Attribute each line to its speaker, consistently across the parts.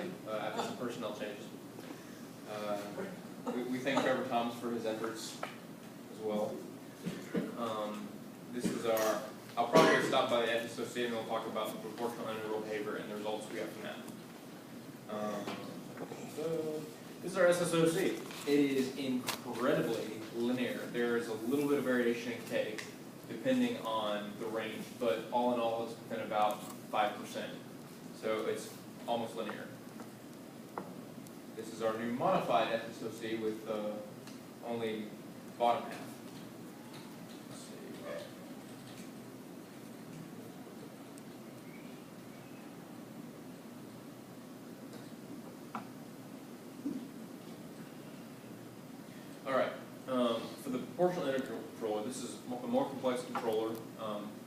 Speaker 1: recently after some personnel changes. We thank Trevor Thomas for his efforts as well. This is I'll probably stop by the SSOC and we'll talk about the proportional integral behavior and the results we got from that. So this is our SSOC. It is incredibly linear. There is a little bit of variation in K depending on the range, but all in all it's within about 5%. So it's almost linear. This is our new modified SSOC with only bottom half. Let's see. All right. For the proportional integral controller, this is a more complex controller,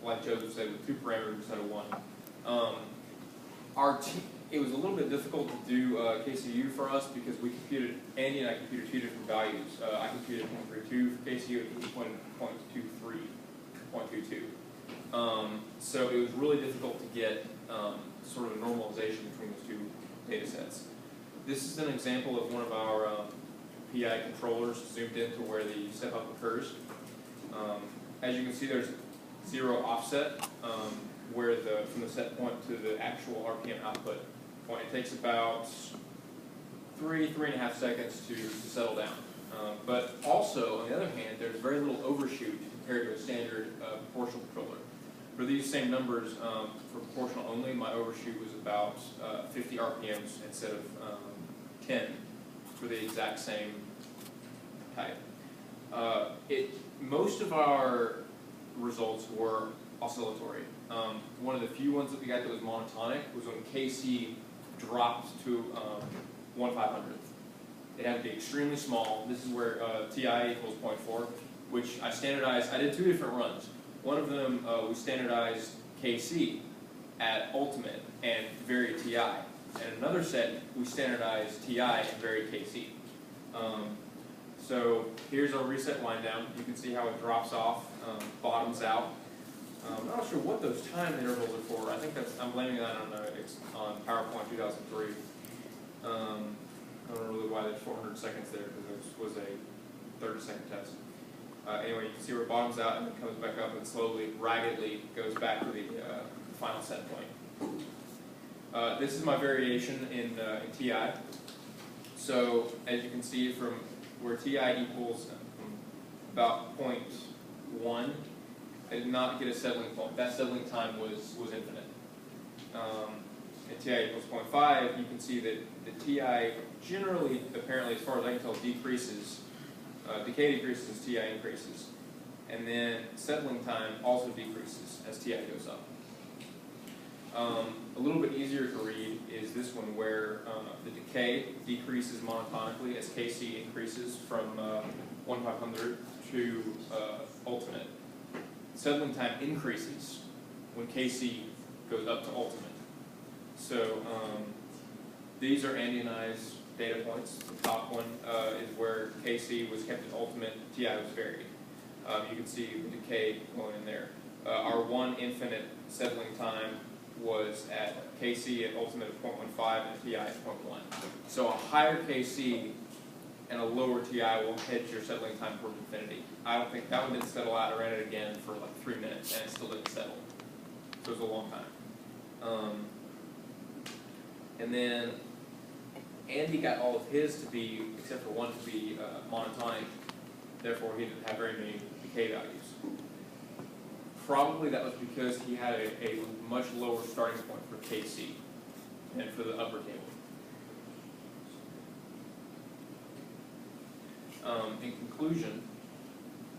Speaker 1: like Joseph said, with 2 parameters instead of 1. It was a little bit difficult to do KCU for us because Andy and I computed 2 different values. I computed 0.32 for KCU and he pointed 0.22. So it was really difficult to get sort of a normalization between those 2 data sets. This is an example of one of our PI controllers zoomed into where the step up occurs. As you can see, there's 0 offset where from the set point to the actual RPM output point. It takes about 3.5 seconds to settle down. But also, on the other hand, there's very little overshoot compared to a standard proportional controller. For these same numbers, for proportional only, my overshoot was about 50 RPMs instead of 10 for the exact same type. Most of our results were oscillatory. One of the few ones that we got that was monotonic was when KC dropped to 1/500th. It had to be extremely small. This is where TI equals 0.4, which I standardized. I did 2 different runs. One of them, we standardized KC at ultimate and varied TI. And another set, we standardized TI and varied KC. So here's our reset wind down. You can see how it drops off, bottoms out. I'm not sure what those time intervals are for. I think I'm blaming that on PowerPoint 2003. I don't know really why there's 400 seconds there because this was a 30-second test. Anyway, you can see where it bottoms out and then comes back up and slowly, raggedly goes back to the final set point. This is my variation in TI. So as you can see from where TI equals about 0.1, I did not get a settling point. That settling time was infinite. At TI equals 0.5, you can see that the TI generally, apparently, as far as I can tell, decreases. Decay decreases as TI increases. And then settling time also decreases as TI goes up. A little bit easier to read is this one where the decay decreases monotonically as KC increases from 1/500 to ultimate. Settling time increases when KC goes up to ultimate. So these are Andy and I's data points. The top one is where KC was kept at ultimate, TI was varied. You can see the decay going in there. Our one infinite settling time was at KC at ultimate of 0.15 and TI at 0.1. So a higher KC and a lower TI will hit your settling time towards infinity. I don't think that one didn't settle out. I ran it again for like 3 minutes and it still didn't settle. So it was a long time. And then Andy got all of his to be, except for one, to be monotonic. Therefore, he didn't have very many decay values. Probably that was because he had a much lower starting point for KC than for the upper table. In conclusion,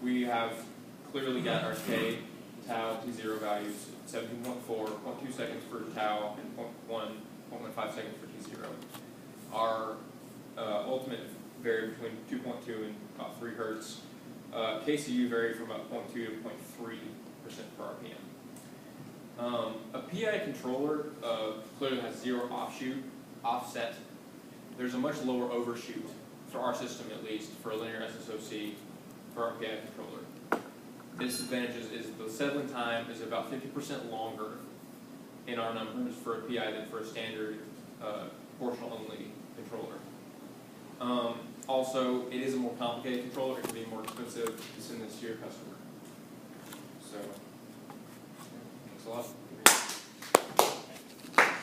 Speaker 1: we have clearly got our K, tau, T0 values, 17.4, 0.2 seconds for tau, and 0.5 seconds for T0. Our ultimate varied between 2.2 and about 3 hertz. KCU varied from about 0.2 to 0.3% per RPM. A PI controller clearly has 0 offset. There's a much lower overshoot, for our system at least, for a linear SSOC for our PI controller. Disadvantage is the settling time is about 50% longer in our numbers for a PI than for a standard proportional only controller. Also, it is a more complicated controller. It can be more expensive to send this to your customer.